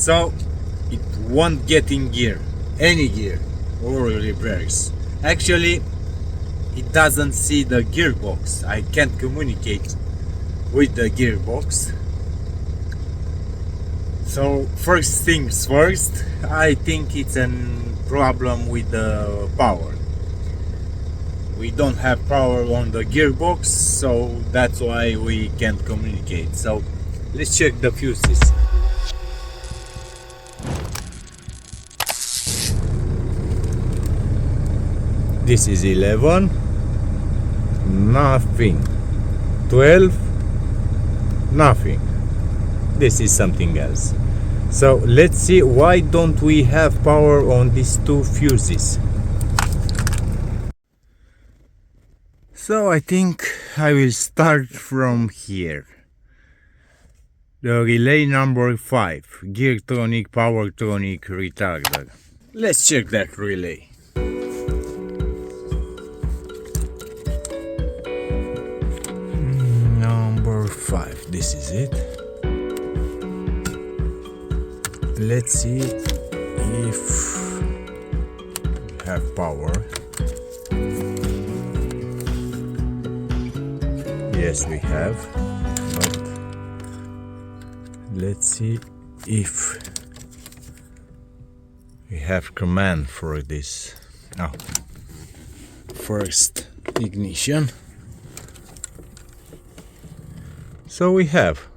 So it won't get in gear, any gear or reverse. Actually, it doesn't see the gearbox. I can't communicate with the gearbox. So first things first, I think it's a problem with the power. We don't have power on the gearbox, so that's why we can't communicate. So let's check the fuses. This is 11, nothing. 12, nothing. This is something else. So let's see, why don't we have power on these two fuses? So I think I will start from here. The relay number 5, Geartronic, Powertronic, retarder. Let's check that relay. Number 5, this is it. Let's see if we have power. Yes, we have, but let's see if we have command for this. Now, first ignition. So we have.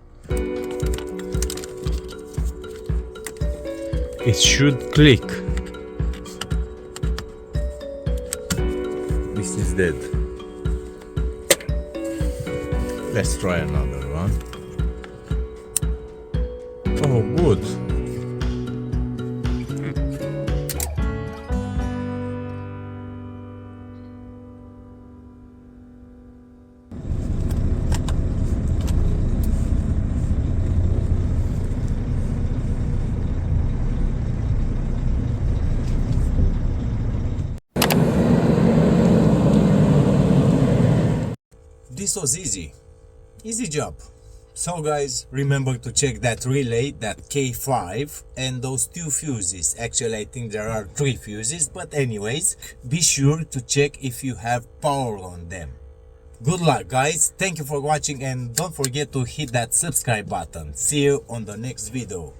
It should click. This is dead. Let's try another one. Oh, good. This was easy job. So guys, remember to check that relay, that K5, and those two fuses. Actually, I think there are 3 fuses, but anyways, be sure to check if you have power on them. Good luck guys, thank you for watching, and don't forget to hit that subscribe button. See you on the next video.